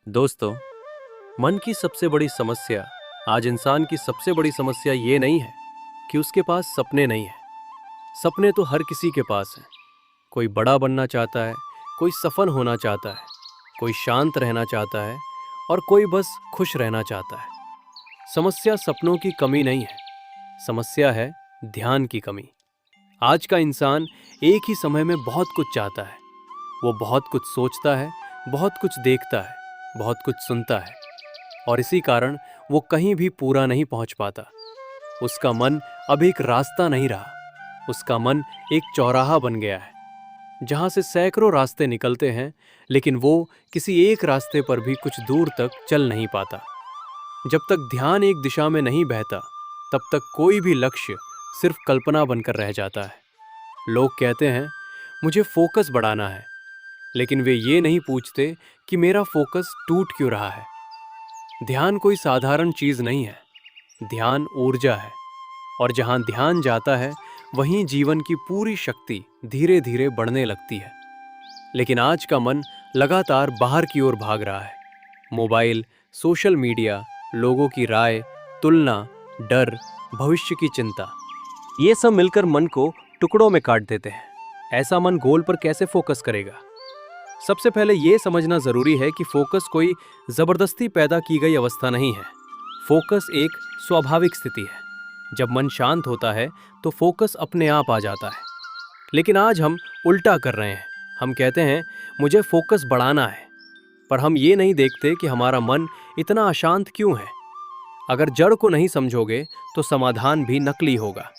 दोस्तों, मन की सबसे बड़ी समस्या आज इंसान की सबसे बड़ी समस्या ये नहीं है कि उसके पास सपने नहीं हैं। सपने तो हर किसी के पास हैं। कोई बड़ा बनना चाहता है, कोई सफल होना चाहता है, कोई शांत रहना चाहता है और कोई बस खुश रहना चाहता है। समस्या सपनों की कमी नहीं है, समस्या है ध्यान की कमी। आज का इंसान एक ही समय में बहुत कुछ चाहता है। वो बहुत कुछ सोचता है, बहुत कुछ देखता है, बहुत कुछ सुनता है और इसी कारण वो कहीं भी पूरा नहीं पहुंच पाता। उसका मन अब एक रास्ता नहीं रहा, उसका मन एक चौराहा बन गया है जहां से सैकड़ों रास्ते निकलते हैं, लेकिन वो किसी एक रास्ते पर भी कुछ दूर तक चल नहीं पाता। जब तक ध्यान एक दिशा में नहीं बहता, तब तक कोई भी लक्ष्य सिर्फ कल्पना बनकर रह जाता है। लोग कहते हैं, मुझे फोकस बढ़ाना है, लेकिन वे ये नहीं पूछते कि मेरा फोकस टूट क्यों रहा है। ध्यान कोई साधारण चीज नहीं है, ध्यान ऊर्जा है और जहां ध्यान जाता है वहीं जीवन की पूरी शक्ति धीरे धीरे बढ़ने लगती है। लेकिन आज का मन लगातार बाहर की ओर भाग रहा है। मोबाइल, सोशल मीडिया, लोगों की राय, तुलना, डर, भविष्य की चिंता, ये सब मिलकर मन को टुकड़ों में काट देते हैं। ऐसा मन गोल पर कैसे फोकस करेगा? सबसे पहले यह समझना जरूरी है कि फोकस कोई जबरदस्ती पैदा की गई अवस्था नहीं है। फोकस एक स्वाभाविक स्थिति है। जब मन शांत होता है तो फोकस अपने आप आ जाता है। लेकिन आज हम उल्टा कर रहे हैं। हम कहते हैं, मुझे फोकस बढ़ाना है, पर हम ये नहीं देखते कि हमारा मन इतना अशांत क्यों है। अगर जड़ को नहीं समझोगे तो समाधान भी नकली होगा।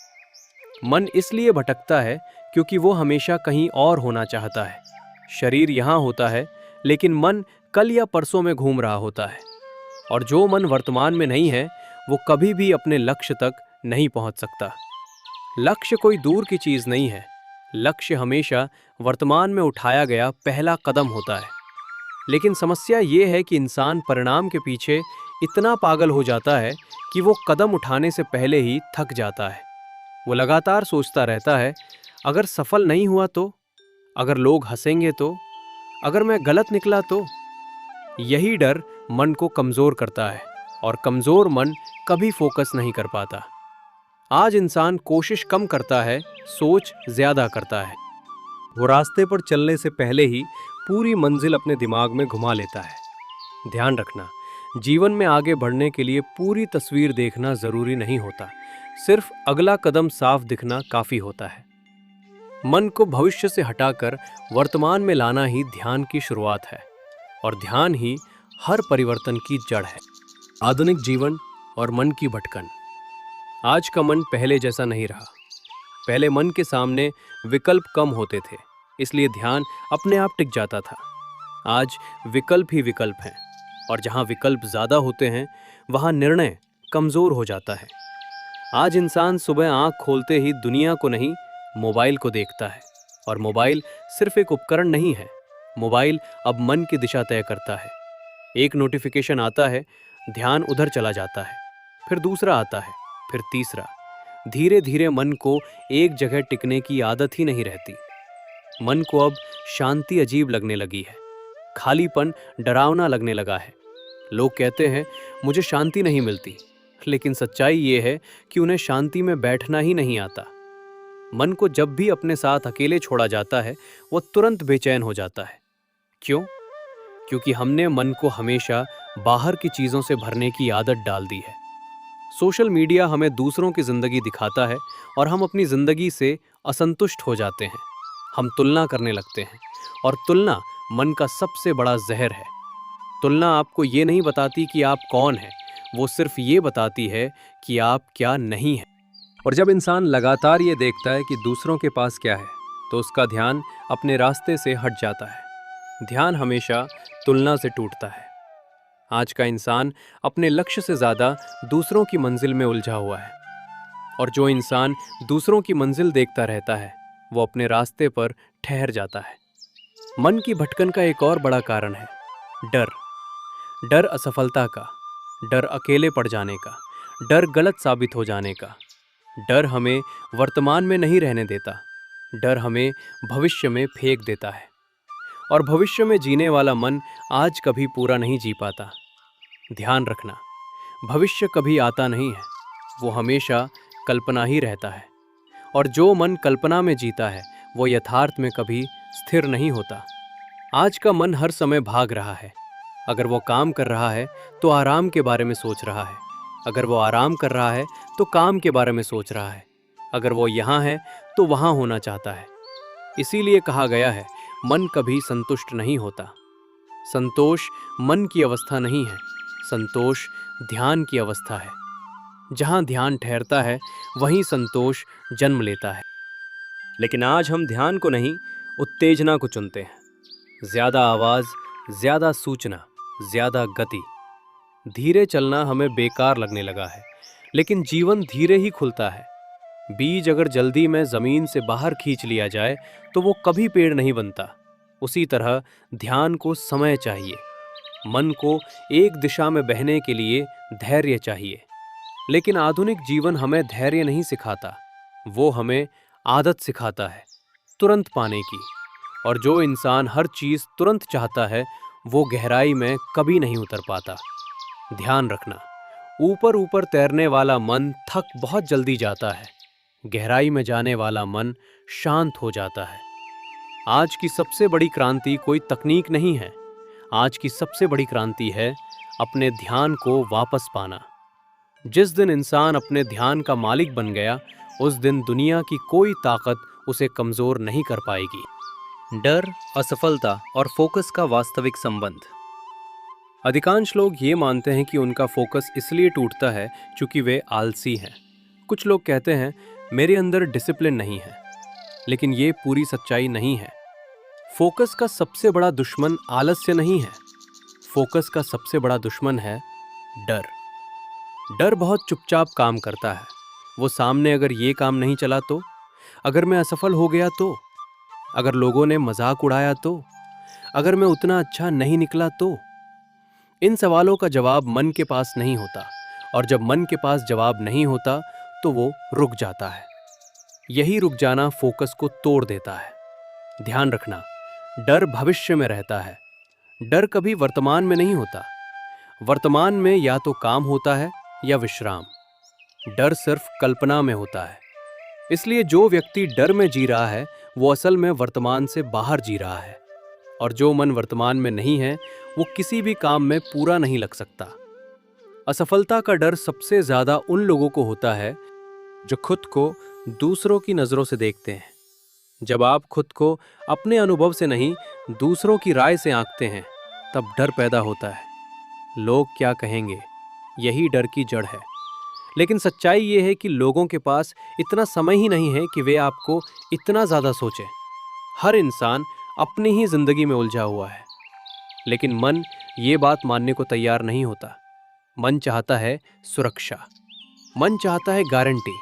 मन इसलिए भटकता है क्योंकि वो हमेशा कहीं और होना चाहता है। शरीर यहाँ होता है, लेकिन मन कल या परसों में घूम रहा होता है। और जो मन वर्तमान में नहीं है, वो कभी भी अपने लक्ष्य तक नहीं पहुंच सकता। लक्ष्य कोई दूर की चीज नहीं है, लक्ष्य हमेशा वर्तमान में उठाया गया पहला कदम होता है। लेकिन समस्या ये है कि इंसान परिणाम के पीछे इतना पागल हो जाता है कि वो कदम उठाने से पहले ही थक जाता है। वो लगातार सोचता रहता है, अगर सफल नहीं हुआ तो, अगर लोग हंसेंगे तो, अगर मैं गलत निकला तो। यही डर मन को कमजोर करता है और कमजोर मन कभी फोकस नहीं कर पाता। आज इंसान कोशिश कम करता है, सोच ज्यादा करता है। वो रास्ते पर चलने से पहले ही पूरी मंजिल अपने दिमाग में घुमा लेता है। ध्यान रखना, जीवन में आगे बढ़ने के लिए पूरी तस्वीर देखना जरूरी नहीं होता, सिर्फ अगला कदम साफ दिखना काफी होता है। मन को भविष्य से हटाकर वर्तमान में लाना ही ध्यान की शुरुआत है और ध्यान ही हर परिवर्तन की जड़ है। आधुनिक जीवन और मन की भटकन। आज का मन पहले जैसा नहीं रहा। पहले मन के सामने विकल्प कम होते थे, इसलिए ध्यान अपने आप टिक जाता था। आज विकल्प ही विकल्प हैं और जहां विकल्प ज्यादा होते हैं, वहां निर्णय कमजोर हो जाता है। आज इंसान सुबह आंख खोलते ही दुनिया को नहीं, मोबाइल को देखता है और मोबाइल सिर्फ एक उपकरण नहीं है, मोबाइल अब मन की दिशा तय करता है। एक नोटिफिकेशन आता है, ध्यान उधर चला जाता है, फिर दूसरा आता है, फिर तीसरा। धीरे धीरे मन को एक जगह टिकने की आदत ही नहीं रहती। मन को अब शांति अजीब लगने लगी है, खालीपन डरावना लगने लगा है। लोग कहते हैं, मुझे शांति नहीं मिलती, लेकिन सच्चाई ये है कि उन्हें शांति में बैठना ही नहीं आता। मन को जब भी अपने साथ अकेले छोड़ा जाता है, वो तुरंत बेचैन हो जाता है। क्यों? क्योंकि हमने मन को हमेशा बाहर की चीजों से भरने की आदत डाल दी है। सोशल मीडिया हमें दूसरों की जिंदगी दिखाता है और हम अपनी जिंदगी से असंतुष्ट हो जाते हैं। हम तुलना करने लगते हैं और तुलना मन का सबसे बड़ा जहर है। तुलना आपको ये नहीं बताती कि आप कौन हैं, वो सिर्फ ये बताती है कि आप क्या नहीं हैं। और जब इंसान लगातार ये देखता है कि दूसरों के पास क्या है, तो उसका ध्यान अपने रास्ते से हट जाता है। ध्यान हमेशा तुलना से टूटता है। आज का इंसान अपने लक्ष्य से ज्यादा दूसरों की मंजिल में उलझा हुआ है और जो इंसान दूसरों की मंजिल देखता रहता है, वो अपने रास्ते पर ठहर जाता है। मन की भटकन का एक और बड़ा कारण है डर। डर असफलता का, डर अकेले पड़ जाने का, डर गलत साबित हो जाने का। डर हमें वर्तमान में नहीं रहने देता, डर हमें भविष्य में फेंक देता है। और भविष्य में जीने वाला मन आज कभी पूरा नहीं जी पाता। ध्यान रखना, भविष्य कभी आता नहीं है, वो हमेशा कल्पना ही रहता है। और जो मन कल्पना में जीता है वो यथार्थ में कभी स्थिर नहीं होता। आज का मन हर समय भाग रहा है। अगर वो काम कर रहा है तो आराम के बारे में सोच रहा है, अगर वो आराम कर रहा है तो काम के बारे में सोच रहा है, अगर वो यहाँ है तो वहाँ होना चाहता है। इसीलिए कहा गया है, मन कभी संतुष्ट नहीं होता। संतोष मन की अवस्था नहीं है, संतोष ध्यान की अवस्था है। जहाँ ध्यान ठहरता है वहीं संतोष जन्म लेता है। लेकिन आज हम ध्यान को नहीं, उत्तेजना को चुनते हैं। ज्यादा आवाज, ज्यादा सूचना, ज्यादा गति। धीरे चलना हमें बेकार लगने लगा है, लेकिन जीवन धीरे ही खुलता है। बीज अगर जल्दी में जमीन से बाहर खींच लिया जाए तो वो कभी पेड़ नहीं बनता। उसी तरह ध्यान को समय चाहिए। मन को एक दिशा में बहने के लिए धैर्य चाहिए। लेकिन आधुनिक जीवन हमें धैर्य नहीं सिखाता, वो हमें आदत सिखाता है तुरंत पाने की। और जो इंसान हर चीज तुरंत चाहता है वो गहराई में कभी नहीं उतर पाता। ध्यान रखना, ऊपर ऊपर तैरने वाला मन थक बहुत जल्दी जाता है, गहराई में जाने वाला मन शांत हो जाता है। आज की सबसे बड़ी क्रांति कोई तकनीक नहीं है, आज की सबसे बड़ी क्रांति है अपने ध्यान को वापस पाना। जिस दिन इंसान अपने ध्यान का मालिक बन गया, उस दिन दुनिया की कोई ताकत उसे कमजोर नहीं कर पाएगी। डर, असफलता और फोकस का वास्तविक संबंध। अधिकांश लोग ये मानते हैं कि उनका फोकस इसलिए टूटता है क्योंकि वे आलसी हैं। कुछ लोग कहते हैं मेरे अंदर डिसिप्लिन नहीं है, लेकिन ये पूरी सच्चाई नहीं है। फोकस का सबसे बड़ा दुश्मन आलस्य नहीं है, फोकस का सबसे बड़ा दुश्मन है डर। डर बहुत चुपचाप काम करता है। वो सामने अगर ये काम नहीं चला तो, अगर मैं असफल हो गया तो, अगर लोगों ने मजाक उड़ाया तो, अगर मैं उतना अच्छा नहीं निकला तो। इन सवालों का जवाब मन के पास नहीं होता, और जब मन के पास जवाब नहीं होता तो वो रुक जाता है। यही रुक जाना फोकस को तोड़ देता है। ध्यान रखना, डर भविष्य में रहता है, डर कभी वर्तमान में नहीं होता। वर्तमान में या तो काम होता है या विश्राम। डर सिर्फ कल्पना में होता है। इसलिए जो व्यक्ति डर में जी रहा है वो असल में वर्तमान से बाहर जी रहा है। और जो मन वर्तमान में नहीं है वो किसी भी काम में पूरा नहीं लग सकता। असफलता का डर सबसे ज्यादा उन लोगों को होता है जो खुद को दूसरों की नजरों से देखते हैं। जब आप खुद को अपने अनुभव से नहीं, दूसरों की राय से आंकते हैं, तब डर पैदा होता है। लोग क्या कहेंगे, यही डर की जड़ है। लेकिन सच्चाई ये है कि लोगों के पास इतना समय ही नहीं है कि वे आपको इतना ज्यादा सोचें। हर इंसान अपनी ही जिंदगी में उलझा हुआ है। लेकिन मन ये बात मानने को तैयार नहीं होता। मन चाहता है सुरक्षा, मन चाहता है गारंटी।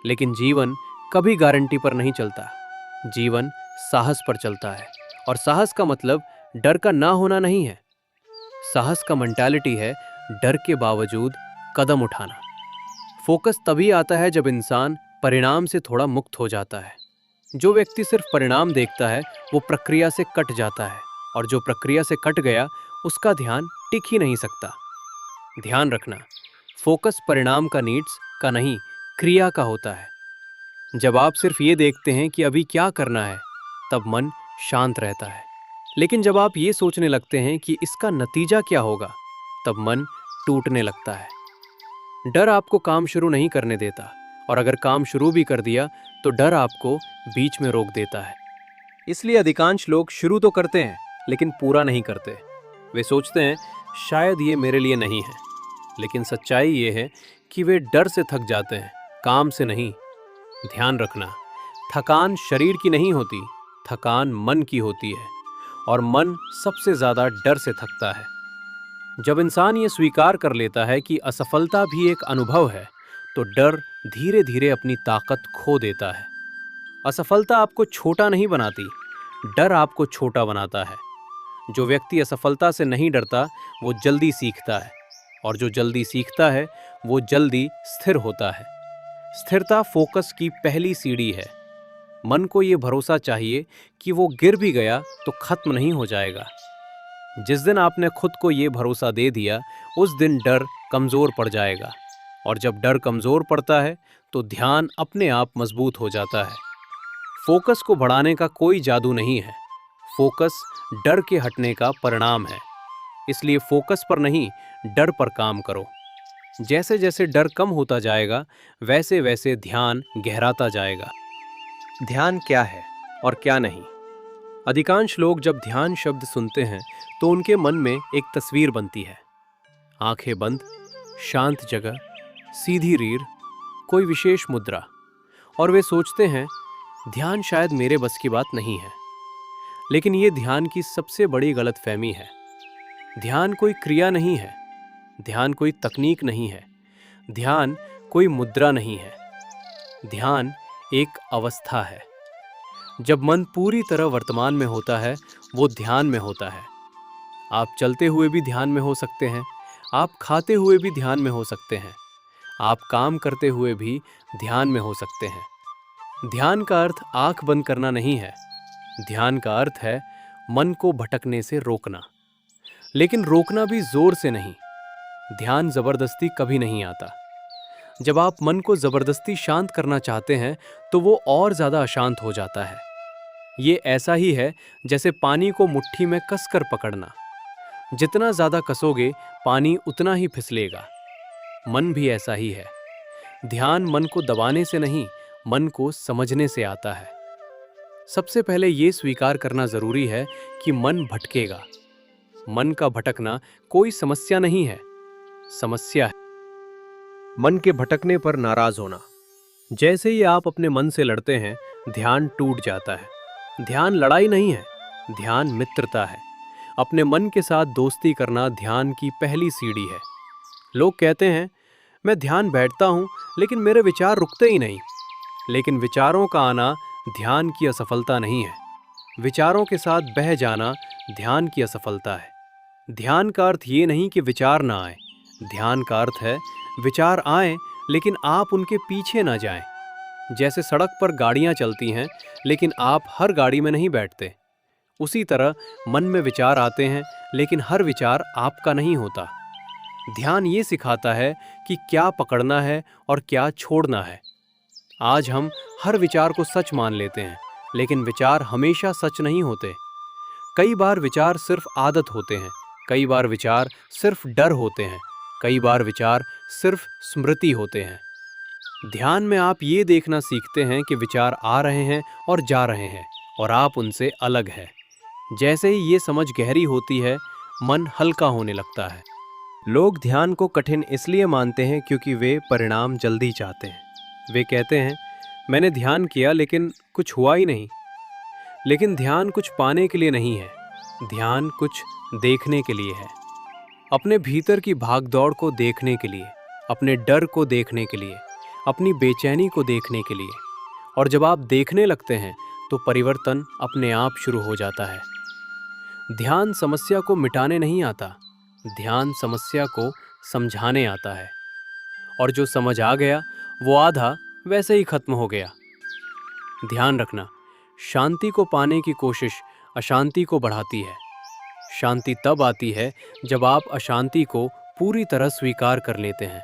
लेकिन जीवन कभी गारंटी पर नहीं चलता, जीवन साहस पर चलता है। और साहस का मतलब डर का ना होना नहीं है। साहस का मेंटालिटी है डर के बावजूद कदम उठाना। फोकस तभी आता है जब इंसान परिणाम से थोड़ा मुक्त हो जाता है। जो व्यक्ति सिर्फ परिणाम देखता है वो प्रक्रिया से कट जाता है, और जो प्रक्रिया से कट गया उसका ध्यान टिक ही नहीं सकता। ध्यान रखना, फोकस परिणाम का नीड्स का नहीं, क्रिया का होता है। जब आप सिर्फ ये देखते हैं कि अभी क्या करना है, तब मन शांत रहता है। लेकिन जब आप ये सोचने लगते हैं कि इसका नतीजा क्या होगा, तब मन टूटने लगता है। डर आपको काम शुरू नहीं करने देता, और अगर काम शुरू भी कर दिया तो डर आपको बीच में रोक देता है। इसलिए अधिकांश लोग शुरू तो करते हैं लेकिन पूरा नहीं करते। वे सोचते हैं शायद ये मेरे लिए नहीं है, लेकिन सच्चाई ये है कि वे डर से थक जाते हैं, काम से नहीं। ध्यान रखना, थकान शरीर की नहीं होती, थकान मन की होती है, और मन सबसे ज्यादा डर से थकता है। जब इंसान ये स्वीकार कर लेता है कि असफलता भी एक अनुभव है, तो डर धीरे धीरे अपनी ताकत खो देता है। असफलता आपको छोटा नहीं बनाती, डर आपको छोटा बनाता है। जो व्यक्ति असफलता से नहीं डरता वो जल्दी सीखता है, और जो जल्दी सीखता है वो जल्दी स्थिर होता है। स्थिरता फोकस की पहली सीढ़ी है। मन को ये भरोसा चाहिए कि वो गिर भी गया तो खत्म नहीं हो जाएगा। जिस दिन आपने खुद को ये भरोसा दे दिया, उस दिन डर कमज़ोर पड़ जाएगा, और जब डर कमज़ोर पड़ता है तो ध्यान अपने आप मजबूत हो जाता है। फोकस को बढ़ाने का कोई जादू नहीं है, फोकस डर के हटने का परिणाम है। इसलिए फोकस पर नहीं, डर पर काम करो। जैसे जैसे डर कम होता जाएगा, वैसे वैसे ध्यान गहराता जाएगा। ध्यान क्या है और क्या नहीं? अधिकांश लोग जब ध्यान शब्द सुनते हैं तो उनके मन में एक तस्वीर बनती है। आंखें बंद, शांत जगह, सीधी रीढ़, कोई विशेष मुद्रा, और वे सोचते हैं ध्यान शायद मेरे बस की बात नहीं है। लेकिन ये ध्यान की सबसे बड़ी गलतफहमी है। ध्यान कोई क्रिया नहीं है, ध्यान कोई तकनीक नहीं है, ध्यान कोई मुद्रा नहीं है। ध्यान एक अवस्था है। जब मन पूरी तरह वर्तमान में होता है, वो ध्यान में होता है। आप चलते हुए भी ध्यान में हो सकते हैं, आप खाते हुए भी ध्यान में हो सकते हैं, आप काम करते हुए भी ध्यान में हो सकते हैं। ध्यान का अर्थ आंख बंद करना नहीं है, ध्यान का अर्थ है मन को भटकने से रोकना। लेकिन रोकना भी जोर से नहीं। ध्यान जबरदस्ती कभी नहीं आता। जब आप मन को जबरदस्ती शांत करना चाहते हैं तो वो और ज्यादा अशांत हो जाता है। ये ऐसा ही है जैसे पानी को मुट्ठी में कसकर पकड़ना। जितना ज्यादा कसोगे, पानी उतना ही फिसलेगा। मन भी ऐसा ही है। ध्यान मन को दबाने से नहीं, मन को समझने से आता है। सबसे पहले ये स्वीकार करना जरूरी है कि मन भटकेगा। मन का भटकना कोई समस्या नहीं है, समस्या है मन के भटकने पर नाराज होना। जैसे ही आप अपने मन से लड़ते हैं, ध्यान टूट जाता है। ध्यान लड़ाई नहीं है, ध्यान मित्रता है। अपने मन के साथ दोस्ती करना ध्यान की पहली सीढ़ी है। लोग कहते हैं मैं ध्यान बैठता हूं लेकिन मेरे विचार रुकते ही नहीं। लेकिन विचारों का आना ध्यान की असफलता नहीं है, विचारों के साथ बह जाना ध्यान की असफलता है। ध्यान का अर्थ ये नहीं कि विचार ना आए, ध्यान का अर्थ है विचार आए लेकिन आप उनके पीछे ना जाएं। जैसे सड़क पर गाड़ियां चलती हैं लेकिन आप हर गाड़ी में नहीं बैठते, उसी तरह मन में विचार आते हैं लेकिन हर विचार आपका नहीं होता। ध्यान ये सिखाता है कि क्या पकड़ना है और क्या छोड़ना है। आज हम हर विचार को सच मान लेते हैं, लेकिन विचार हमेशा सच नहीं होते। कई बार विचार सिर्फ आदत होते हैं, कई बार विचार सिर्फ डर होते हैं, कई बार विचार सिर्फ स्मृति होते हैं। ध्यान में आप ये देखना सीखते हैं कि विचार आ रहे हैं और जा रहे हैं और आप उनसे अलग हैं। जैसे ही ये समझ गहरी होती है, मन हल्का होने लगता है। लोग ध्यान को कठिन इसलिए मानते हैं क्योंकि वे परिणाम जल्दी चाहते हैं। वे कहते हैं मैंने ध्यान किया लेकिन कुछ हुआ ही नहीं। लेकिन ध्यान कुछ पाने के लिए नहीं है, ध्यान कुछ देखने के लिए है। अपने भीतर की भागदौड़ को देखने के लिए, अपने डर को देखने के लिए, अपनी बेचैनी को देखने के लिए। और जब आप देखने लगते हैं तो परिवर्तन अपने आप शुरू हो जाता है। ध्यान समस्या को मिटाने नहीं आता, ध्यान समस्या को समझाने आता है। और जो समझ आ गया वो आधा वैसे ही खत्म हो गया। ध्यान रखना, शांति को पाने की कोशिश अशांति को बढ़ाती है। शांति तब आती है जब आप अशांति को पूरी तरह स्वीकार कर लेते हैं।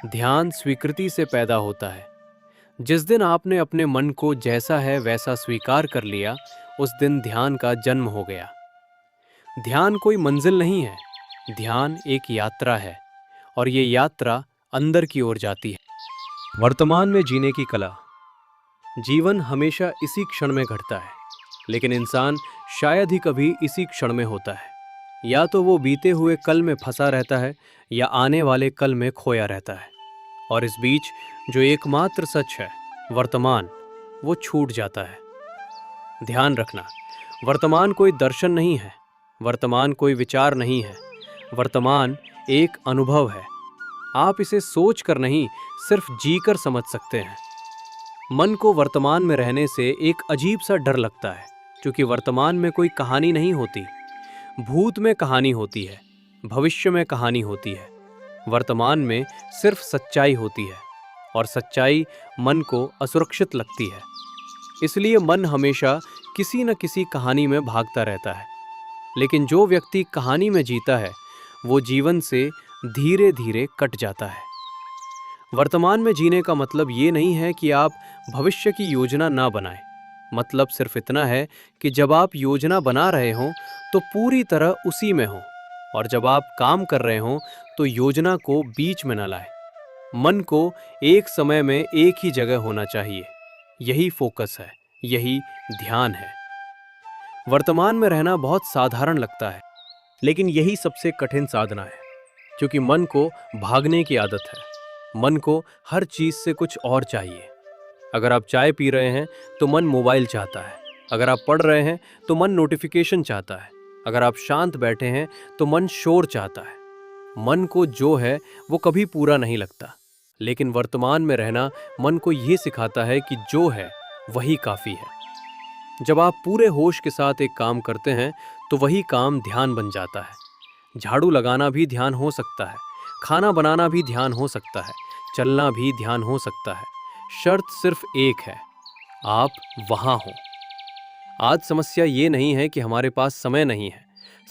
ध्यान स्वीकृति से पैदा होता है। जिस दिन आपने अपने मन को जैसा है वैसा स्वीकार कर लिया, उस दिन ध्यान का जन्म हो गया। ध्यान कोई मंजिल नहीं है, ध्यान एक यात्रा है, और ये यात्रा अंदर की ओर जाती है। वर्तमान में जीने की कला। जीवन हमेशा इसी क्षण में घटता है, लेकिन इंसान शायद ही कभी इसी क्षण में होता है। या तो वो बीते हुए कल में फंसा रहता है या आने वाले कल में खोया रहता है। और इस बीच जो एकमात्र सच है, वर्तमान, वो छूट जाता है। ध्यान रखना, वर्तमान कोई दर्शन नहीं है, वर्तमान कोई विचार नहीं है, वर्तमान एक अनुभव है। आप इसे सोच कर नहीं, सिर्फ जीकर समझ सकते हैं। मन को वर्तमान में रहने से एक अजीब सा डर लगता है, क्योंकि वर्तमान में कोई कहानी नहीं होती। भूत में कहानी होती है, भविष्य में कहानी होती है। वर्तमान में सिर्फ सच्चाई होती है, और सच्चाई मन को असुरक्षित लगती है। इसलिए मन हमेशा किसी न किसी कहानी में भागता रहता है। लेकिन जो व्यक्ति कहानी में जीता है वो जीवन से धीरे धीरे कट जाता है। वर्तमान में जीने का मतलब ये नहीं है कि आप भविष्य की योजना ना बनाएं। मतलब सिर्फ इतना है कि जब आप योजना बना रहे हों तो पूरी तरह उसी में हों, और जब आप काम कर रहे हों तो योजना को बीच में न लाएं। मन को एक समय में एक ही जगह होना चाहिए। यही फोकस है, यही ध्यान है। वर्तमान में रहना बहुत साधारण लगता है, लेकिन यही सबसे कठिन साधना है, क्योंकि मन को भागने की आदत है। मन को हर चीज से कुछ और चाहिए। अगर आप चाय पी रहे हैं तो मन मोबाइल चाहता है। अगर आप पढ़ रहे हैं तो मन नोटिफिकेशन चाहता है। अगर आप शांत बैठे हैं तो मन शोर चाहता है। मन को जो है वो कभी पूरा नहीं लगता, लेकिन वर्तमान में रहना मन को ये सिखाता है कि जो है वही काफी है। जब आप पूरे होश के साथ एक काम करते हैं तो वही काम ध्यान बन जाता है। झाड़ू लगाना भी ध्यान हो सकता है, खाना बनाना भी ध्यान हो सकता है, चलना भी ध्यान हो सकता है। शर्त सिर्फ एक है, आप वहां हो। आज समस्या ये नहीं है कि हमारे पास समय नहीं है,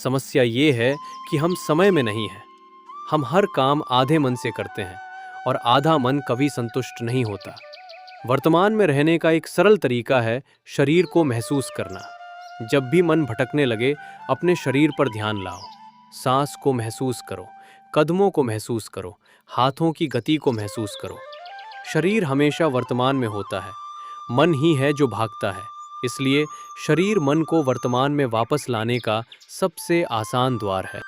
समस्या ये है कि हम समय में नहीं हैं। हम हर काम आधे मन से करते हैं और आधा मन कभी संतुष्ट नहीं होता। वर्तमान में रहने का एक सरल तरीका है शरीर को महसूस करना। जब भी मन भटकने लगे अपने शरीर पर ध्यान लाओ। सांस को महसूस करो, कदमों को महसूस करो, हाथों की गति को महसूस करो। शरीर हमेशा वर्तमान में होता है, मन ही है जो भागता है। इसलिए शरीर मन को वर्तमान में वापस लाने का सबसे आसान द्वार है।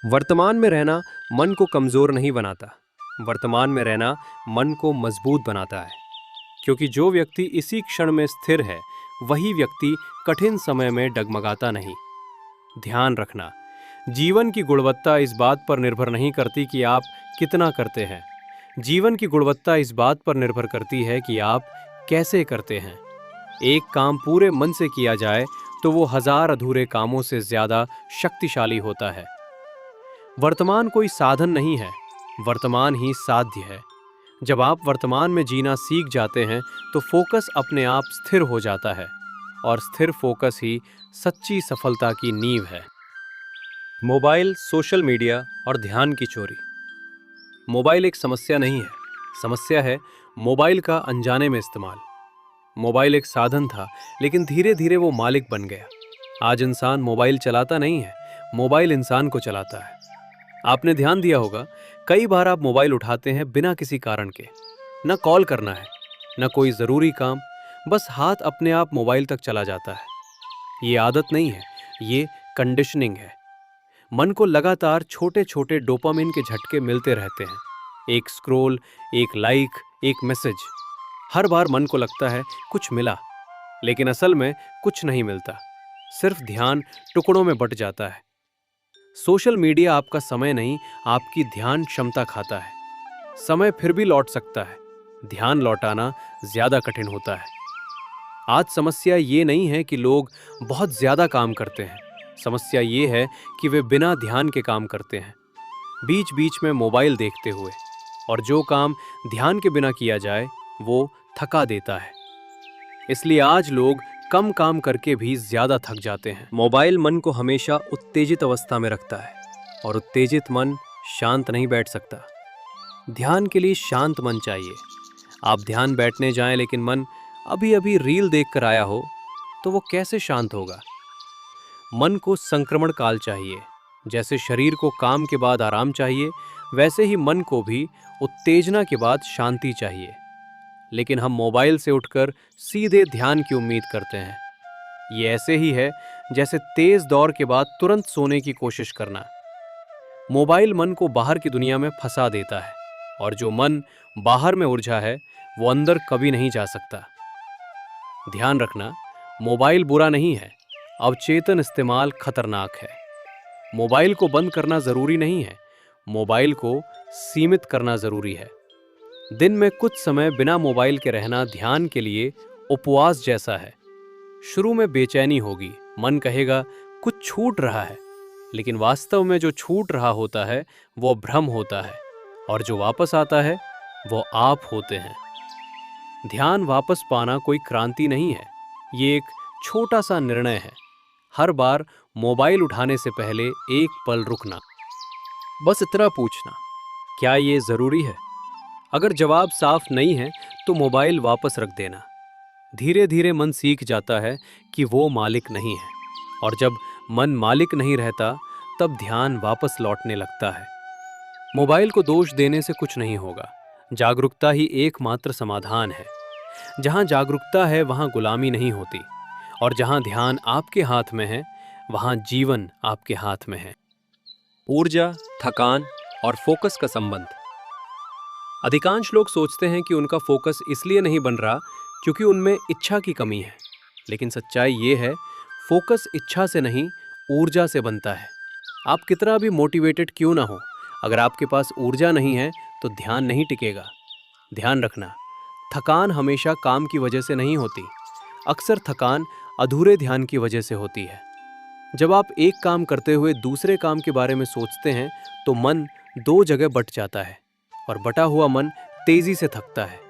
वर्तमान में रहना मन को कमजोर नहीं बनाता, वर्तमान में रहना मन को मजबूत बनाता है। क्योंकि जो व्यक्ति इसी क्षण में स्थिर है वही व्यक्ति कठिन समय में डगमगाता नहीं। ध्यान रखना, जीवन की गुणवत्ता इस बात पर निर्भर नहीं करती कि आप कितना करते हैं। जीवन की गुणवत्ता इस बात पर निर्भर करती है कि आप कैसे करते हैं। एक काम पूरे मन से किया जाए तो वो 1000 अधूरे कामों से ज्यादा शक्तिशाली होता है। वर्तमान कोई साधन नहीं है, वर्तमान ही साध्य है। जब आप वर्तमान में जीना सीख जाते हैं तो फोकस अपने आप स्थिर हो जाता है, और स्थिर फोकस ही सच्ची सफलता की नींव है। मोबाइल, सोशल मीडिया और ध्यान की चोरी। मोबाइल एक समस्या नहीं है, समस्या है मोबाइल का अनजाने में इस्तेमाल। मोबाइल एक साधन था, लेकिन धीरे धीरे वो मालिक बन गया। आज इंसान मोबाइल चलाता नहीं है, मोबाइल इंसान को चलाता है। आपने ध्यान दिया होगा, कई बार आप मोबाइल उठाते हैं बिना किसी कारण के। न कॉल करना है, न कोई ज़रूरी काम, बस हाथ अपने आप मोबाइल तक चला जाता है। ये आदत नहीं है, ये कंडीशनिंग है। मन को लगातार छोटे छोटे डोपामिन के झटके मिलते रहते हैं। एक स्क्रॉल, एक लाइक, एक मैसेज। हर बार मन को लगता है कुछ मिला, लेकिन असल में कुछ नहीं मिलता। सिर्फ ध्यान टुकड़ों में बट जाता है। सोशल मीडिया आपका समय नहीं, आपकी ध्यान क्षमता खाता है। समय फिर भी लौट सकता है, ध्यान लौटाना ज्यादा कठिन होता है। आज समस्या ये नहीं है कि लोग बहुत ज्यादा काम करते हैं, समस्या ये है कि वे बिना ध्यान के काम करते हैं, बीच बीच में मोबाइल देखते हुए। और जो काम ध्यान के बिना किया जाए वो थका देता है। इसलिए आज लोग कम काम करके भी ज्यादा थक जाते हैं। मोबाइल मन को हमेशा उत्तेजित अवस्था में रखता है, और उत्तेजित मन शांत नहीं बैठ सकता। ध्यान के लिए शांत मन चाहिए। आप ध्यान बैठने जाएं लेकिन मन अभी अभी रील देखकर आया हो तो वो कैसे शांत होगा। मन को संक्रमण काल चाहिए। जैसे शरीर को काम के बाद आराम चाहिए, वैसे ही मन को भी उत्तेजना के बाद शांति चाहिए। लेकिन हम मोबाइल से उठकर सीधे ध्यान की उम्मीद करते हैं। ये ऐसे ही है जैसे तेज दौड़ के बाद तुरंत सोने की कोशिश करना। मोबाइल मन को बाहर की दुनिया में फंसा देता है, और जो मन बाहर में उलझा है वो अंदर कभी नहीं जा सकता। ध्यान रखना, मोबाइल बुरा नहीं है, अवचेतन इस्तेमाल खतरनाक है। मोबाइल को बंद करना जरूरी नहीं है, मोबाइल को सीमित करना जरूरी है। दिन में कुछ समय बिना मोबाइल के रहना ध्यान के लिए उपवास जैसा है। शुरू में बेचैनी होगी, मन कहेगा कुछ छूट रहा है, लेकिन वास्तव में जो छूट रहा होता है वो भ्रम होता है, और जो वापस आता है वो आप होते हैं। ध्यान वापस पाना कोई क्रांति नहीं है, ये एक छोटा सा निर्णय है। हर बार मोबाइल उठाने से पहले एक पल रुकना, बस इतना पूछना, क्या ये जरूरी है? अगर जवाब साफ नहीं है तो मोबाइल वापस रख देना। धीरे धीरे मन सीख जाता है कि वो मालिक नहीं है, और जब मन मालिक नहीं रहता तब ध्यान वापस लौटने लगता है। मोबाइल को दोष देने से कुछ नहीं होगा, जागरूकता ही एकमात्र समाधान है। जहां जागरूकता है वहां गुलामी नहीं होती, और जहां ध्यान आपके हाथ में है वहां जीवन आपके हाथ में है। ऊर्जा, थकान और फोकस का संबंध। अधिकांश लोग सोचते हैं कि उनका फोकस इसलिए नहीं बन रहा क्योंकि उनमें इच्छा की कमी है, लेकिन सच्चाई ये है, फोकस इच्छा से नहीं, ऊर्जा से बनता है। आप कितना भी मोटिवेटेड क्यों ना हो, अगर आपके पास ऊर्जा नहीं है तो ध्यान नहीं टिकेगा। ध्यान रखना, थकान हमेशा काम की वजह से नहीं होती, अक्सर थकान अधूरे ध्यान की वजह से होती है। जब आप एक काम करते हुए दूसरे काम के बारे में सोचते हैं तो मन दो जगह बट जाता है, और बटा हुआ मन तेजी से थकता है।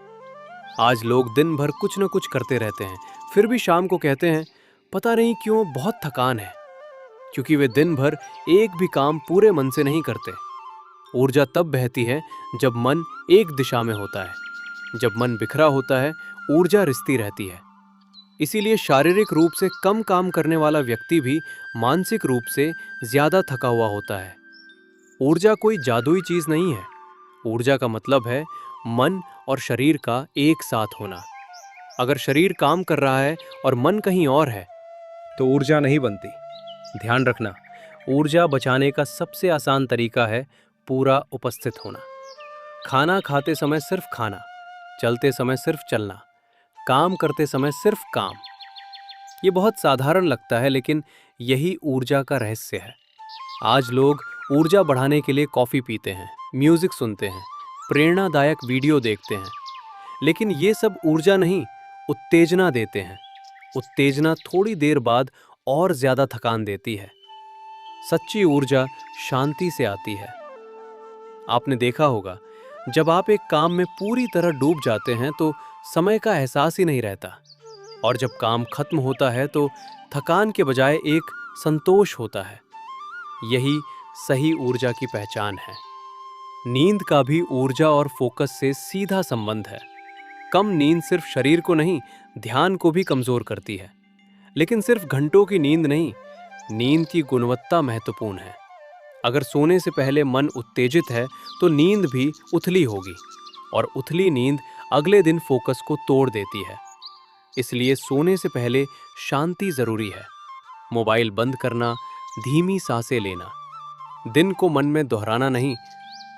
आज लोग दिन भर कुछ न कुछ करते रहते हैं, फिर भी शाम को कहते हैं पता नहीं क्यों बहुत थकान है, क्योंकि वे दिन भर एक भी काम पूरे मन से नहीं करते। ऊर्जा तब बहती है जब मन एक दिशा में होता है। जब मन बिखरा होता है, ऊर्जा रिसती रहती है। इसीलिए शारीरिक रूप से कम काम करने वाला व्यक्ति भी मानसिक रूप से ज्यादा थका हुआ होता है। ऊर्जा कोई जादुई चीज नहीं है। ऊर्जा का मतलब है मन और शरीर का एक साथ होना। अगर शरीर काम कर रहा है और मन कहीं और है तो ऊर्जा नहीं बनती। ध्यान रखना, ऊर्जा बचाने का सबसे आसान तरीका है पूरा उपस्थित होना। खाना खाते समय सिर्फ खाना, चलते समय सिर्फ चलना, काम करते समय सिर्फ काम। ये बहुत साधारण लगता है, लेकिन यही ऊर्जा का रहस्य है। आज लोग ऊर्जा बढ़ाने के लिए कॉफी पीते हैं, म्यूजिक सुनते हैं, प्रेरणादायक वीडियो देखते हैं, लेकिन ये सब ऊर्जा नहीं, उत्तेजना देते हैं। उत्तेजना थोड़ी देर बाद और ज्यादा थकान देती है। सच्ची ऊर्जा शांति से आती है। आपने देखा होगा, जब आप एक काम में पूरी तरह डूब जाते हैं तो समय का एहसास ही नहीं रहता, और जब काम खत्म होता है तो थकान के बजाय एक संतोष होता है। यही सही ऊर्जा की पहचान है। नींद का भी ऊर्जा और फोकस से सीधा संबंध है। कम नींद सिर्फ शरीर को नहीं, ध्यान को भी कमजोर करती है। लेकिन सिर्फ घंटों की नींद नहीं, नींद की गुणवत्ता महत्वपूर्ण है। अगर सोने से पहले मन उत्तेजित है तो नींद भी उथली होगी, और उथली नींद अगले दिन फोकस को तोड़ देती है। इसलिए सोने से पहले शांति जरूरी है। मोबाइल बंद करना, धीमी सांसें लेना, दिन को मन में दोहराना नहीं,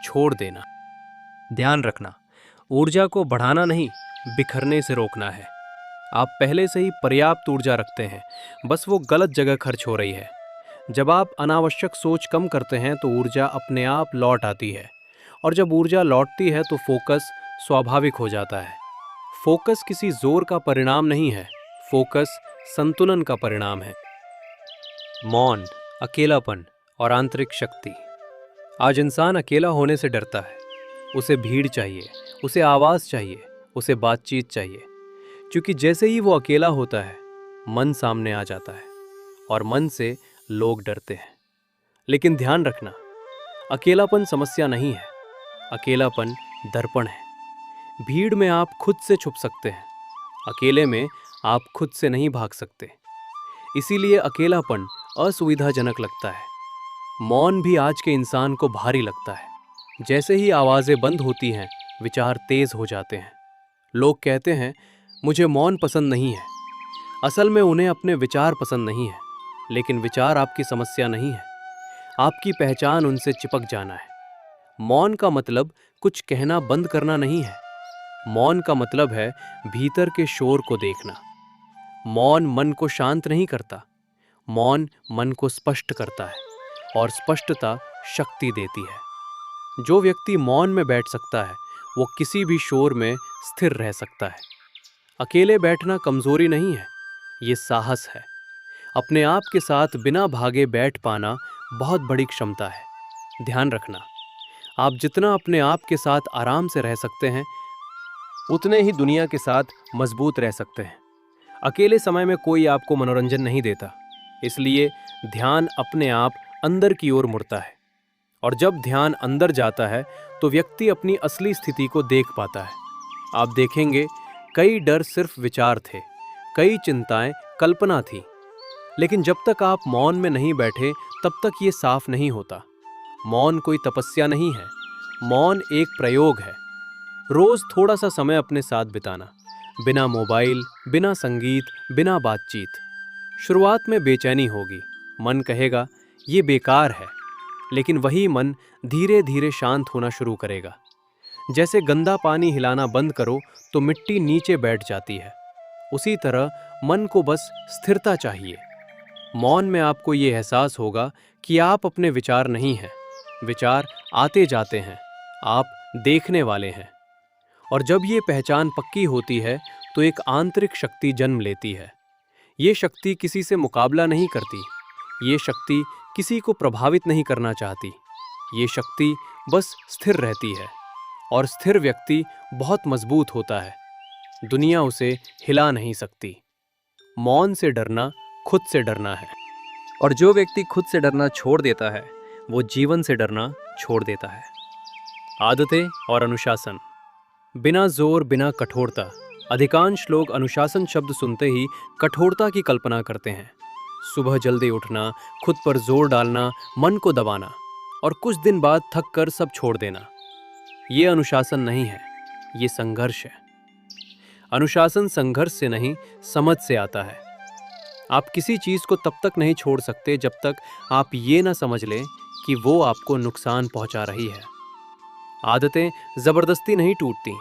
छोड़ देना। ध्यान रखना, ऊर्जा को बढ़ाना नहीं, बिखरने से रोकना है। आप पहले से ही पर्याप्त ऊर्जा रखते हैं, बस वो गलत जगह खर्च हो रही है। जब आप अनावश्यक सोच कम करते हैं तो ऊर्जा अपने आप लौट आती है, और जब ऊर्जा लौटती है तो फोकस स्वाभाविक हो जाता है। फोकस किसी जोर का परिणाम नहीं है, फोकस संतुलन का परिणाम है। मौन, अकेलापन और आंतरिक शक्ति। आज इंसान अकेला होने से डरता है। उसे भीड़ चाहिए, उसे आवाज चाहिए, उसे बातचीत चाहिए, क्योंकि जैसे ही वो अकेला होता है मन सामने आ जाता है, और मन से लोग डरते हैं। लेकिन ध्यान रखना, अकेलापन समस्या नहीं है, अकेलापन दर्पण है। भीड़ में आप खुद से छुप सकते हैं, अकेले में आप खुद से नहीं भाग सकते। इसीलिए अकेलापन असुविधाजनक लगता है। मौन भी आज के इंसान को भारी लगता है। जैसे ही आवाजें बंद होती हैं, विचार तेज हो जाते हैं। लोग कहते हैं मुझे मौन पसंद नहीं है। असल में उन्हें अपने विचार पसंद नहीं है, लेकिन विचार आपकी समस्या नहीं है। आपकी पहचान उनसे चिपक जाना है। मौन का मतलब कुछ कहना बंद करना नहीं है। मौन का मतलब है भीतर के शोर को देखना। मौन मन को शांत नहीं करता, मौन मन को स्पष्ट करता है, और स्पष्टता शक्ति देती है। जो व्यक्ति मौन में बैठ सकता है वो किसी भी शोर में स्थिर रह सकता है। अकेले बैठना कमजोरी नहीं है, ये साहस है। अपने आप के साथ बिना भागे बैठ पाना बहुत बड़ी क्षमता है। ध्यान रखना, आप जितना अपने आप के साथ आराम से रह सकते हैं, उतने ही दुनिया के साथ मजबूत रह सकते हैं। अकेले समय में कोई आपको मनोरंजन नहीं देता, इसलिए ध्यान अपने आप अंदर की ओर मुड़ता है। और जब ध्यान अंदर जाता है तो व्यक्ति अपनी असली स्थिति को देख पाता है। आप देखेंगे, कई डर सिर्फ विचार थे, कई चिंताएं कल्पना थी। लेकिन जब तक आप मौन में नहीं बैठे तब तक ये साफ नहीं होता। मौन कोई तपस्या नहीं है, मौन एक प्रयोग है। रोज थोड़ा सा समय अपने साथ बिताना, बिना मोबाइल, बिना संगीत, बिना बातचीत। शुरुआत में बेचैनी होगी, मन कहेगा ये बेकार है, लेकिन वही मन धीरे धीरे शांत होना शुरू करेगा। जैसे गंदा पानी हिलाना बंद करो तो मिट्टी नीचे बैठ जाती है, उसी तरह मन को बस स्थिरता चाहिए। मौन में आपको ये एहसास होगा कि आप अपने विचार नहीं हैं, विचार आते जाते हैं, आप देखने वाले हैं। और जब ये पहचान पक्की होती है तो एक आंतरिक शक्ति जन्म लेती है। ये शक्ति किसी से मुकाबला नहीं करती, ये शक्ति किसी को प्रभावित नहीं करना चाहती। ये शक्ति बस स्थिर रहती है, और स्थिर व्यक्ति बहुत मजबूत होता है। दुनिया उसे हिला नहीं सकती। मौन से डरना खुद से डरना है, और जो व्यक्ति खुद से डरना छोड़ देता है वो जीवन से डरना छोड़ देता है। आदतें और अनुशासन। बिना जोर, बिना कठोरता। अधिकांश लोग अनुशासन शब्द सुनते ही कठोरता की कल्पना करते हैं। सुबह जल्दी उठना, खुद पर जोर डालना, मन को दबाना, और कुछ दिन बाद थक कर सब छोड़ देना। ये अनुशासन नहीं है, ये संघर्ष है। अनुशासन संघर्ष से नहीं, समझ से आता है। आप किसी चीज को तब तक नहीं छोड़ सकते जब तक आप ये ना समझ लें कि वो आपको नुकसान पहुंचा रही है। आदतें जबरदस्ती नहीं टूटती,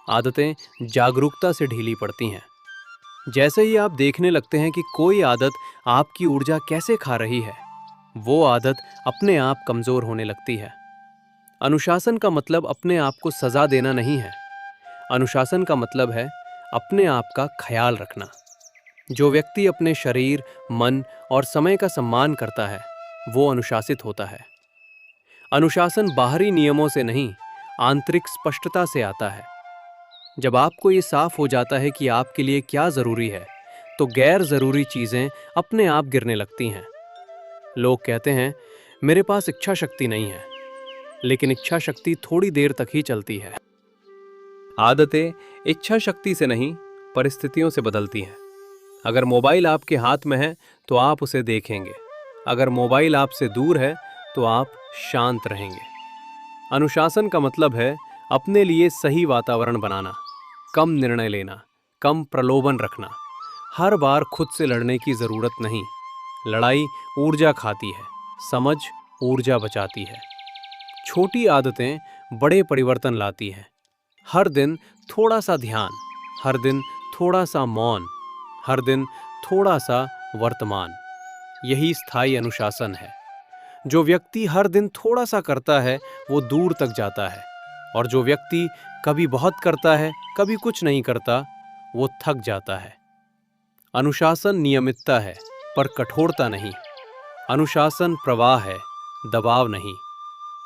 आदतें जागरूकता से ढीली पड़ती हैं। जैसे ही आप देखने लगते हैं कि कोई आदत आपकी ऊर्जा कैसे खा रही है, वो आदत अपने आप कमजोर होने लगती है। अनुशासन का मतलब अपने आप को सजा देना नहीं है। अनुशासन का मतलब है अपने आप का ख्याल रखना। जो व्यक्ति अपने शरीर, मन और समय का सम्मान करता है, वो अनुशासित होता है। अनुशासन बाहरी नियमों से नहीं, आंतरिक स्पष्टता से आता है। जब आपको ये साफ हो जाता है कि आपके लिए क्या जरूरी है, तो गैर जरूरी चीजें अपने आप गिरने लगती हैं। लोग कहते हैं मेरे पास इच्छा शक्ति नहीं है, लेकिन इच्छा शक्ति थोड़ी देर तक ही चलती है। आदतें इच्छा शक्ति से नहीं, परिस्थितियों से बदलती हैं। अगर मोबाइल आपके हाथ में है तो आप उसे देखेंगे, अगर मोबाइल आपसे दूर है तो आप शांत रहेंगे। अनुशासन का मतलब है अपने लिए सही वातावरण बनाना, कम निर्णय लेना, कम प्रलोभन रखना। हर बार खुद से लड़ने की जरूरत नहीं। लड़ाई ऊर्जा खाती है, समझ ऊर्जा बचाती है। छोटी आदतें बड़े परिवर्तन लाती हैं। हर दिन थोड़ा सा ध्यान, हर दिन थोड़ा सा मौन, हर दिन थोड़ा सा वर्तमान। यही स्थायी अनुशासन है। जो व्यक्ति हर दिन थोड़ा सा करता है वो दूर तक जाता है, और जो व्यक्ति कभी बहुत करता है, कभी कुछ नहीं करता, वो थक जाता है। अनुशासन नियमितता है, पर कठोरता नहीं। अनुशासन प्रवाह है, दबाव नहीं।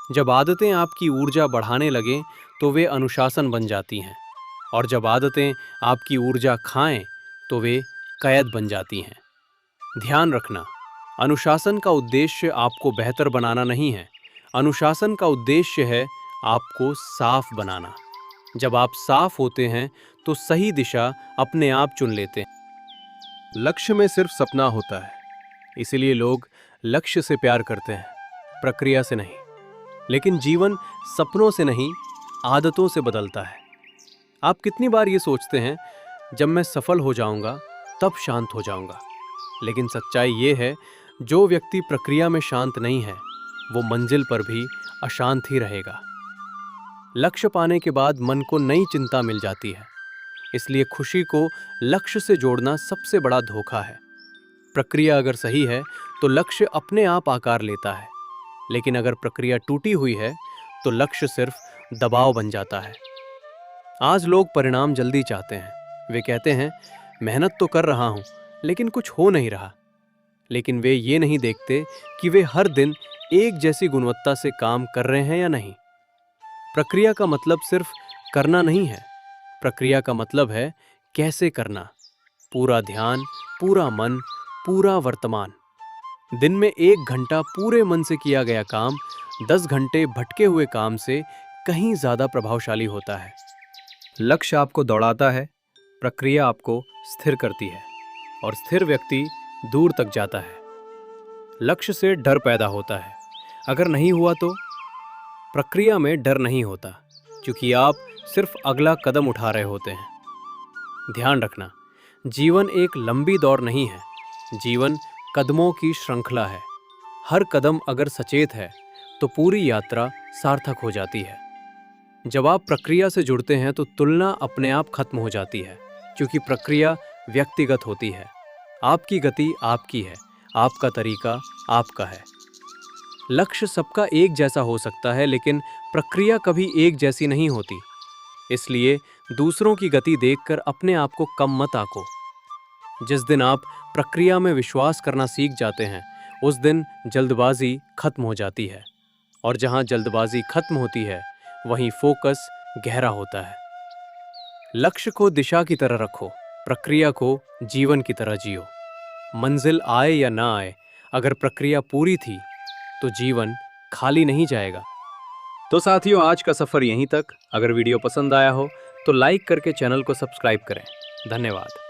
जब आदतें आपकी ऊर्जा बढ़ाने लगें तो वे अनुशासन बन जाती हैं, और जब आदतें आपकी ऊर्जा खाएं तो वे कैद बन जाती हैं। ध्यान रखना, अनुशासन का उद्देश्य आपको बेहतर बनाना नहीं है। अनुशासन का उद्देश्य है आपको साफ बनाना। जब आप साफ होते हैं तो सही दिशा अपने आप चुन लेते हैं। लक्ष्य में सिर्फ सपना होता है, इसीलिए लोग लक्ष्य से प्यार करते हैं, प्रक्रिया से नहीं। लेकिन जीवन सपनों से नहीं, आदतों से बदलता है। आप कितनी बार ये सोचते हैं जब मैं सफल हो जाऊंगा तब शांत हो जाऊंगा, लेकिन सच्चाई ये है जो व्यक्ति प्रक्रिया में शांत नहीं है वो मंजिल पर भी अशांत ही रहेगा। लक्ष्य पाने के बाद मन को नई चिंता मिल जाती है, इसलिए खुशी को लक्ष्य से जोड़ना सबसे बड़ा धोखा है। प्रक्रिया अगर सही है तो लक्ष्य अपने आप आकार लेता है, लेकिन अगर प्रक्रिया टूटी हुई है तो लक्ष्य सिर्फ दबाव बन जाता है। आज लोग परिणाम जल्दी चाहते हैं। वे कहते हैं मेहनत तो कर रहा हूं लेकिन कुछ हो नहीं रहा, लेकिन वे ये नहीं देखते कि वे हर दिन एक जैसी गुणवत्ता से काम कर रहे हैं या नहीं। प्रक्रिया का मतलब सिर्फ करना नहीं है, प्रक्रिया का मतलब है कैसे करना, पूरा ध्यान, पूरा मन, पूरा वर्तमान। दिन में 1 घंटा पूरे मन से किया गया काम 10 घंटे भटके हुए काम से कहीं ज्यादा प्रभावशाली होता है। लक्ष्य आपको दौड़ाता है, प्रक्रिया आपको स्थिर करती है और स्थिर व्यक्ति दूर तक जाता है। लक्ष्य से डर पैदा होता है, अगर नहीं हुआ तो? प्रक्रिया में डर नहीं होता, क्योंकि आप सिर्फ अगला कदम उठा रहे होते हैं। ध्यान रखना, जीवन एक लंबी दौड़ नहीं है, जीवन कदमों की श्रृंखला है। हर कदम अगर सचेत है तो पूरी यात्रा सार्थक हो जाती है। जब आप प्रक्रिया से जुड़ते हैं तो तुलना अपने आप खत्म हो जाती है, क्योंकि प्रक्रिया व्यक्तिगत होती है। आपकी गति आपकी है, आपका तरीका आपका है। लक्ष्य सबका एक जैसा हो सकता है, लेकिन प्रक्रिया कभी एक जैसी नहीं होती। इसलिए दूसरों की गति देखकर अपने आप को कम मत आंको। जिस दिन आप प्रक्रिया में विश्वास करना सीख जाते हैं, उस दिन जल्दबाजी खत्म हो जाती है, और जहां जल्दबाजी खत्म होती है वहीं फोकस गहरा होता है। लक्ष्य को दिशा की तरह रखो, प्रक्रिया को जीवन की तरह जियो। मंजिल आए या ना आए, अगर प्रक्रिया पूरी थी तो जीवन खाली नहीं जाएगा। तो साथियों, आज का सफर यहीं तक। अगर वीडियो पसंद आया हो तो लाइक करके चैनल को सब्सक्राइब करें। धन्यवाद।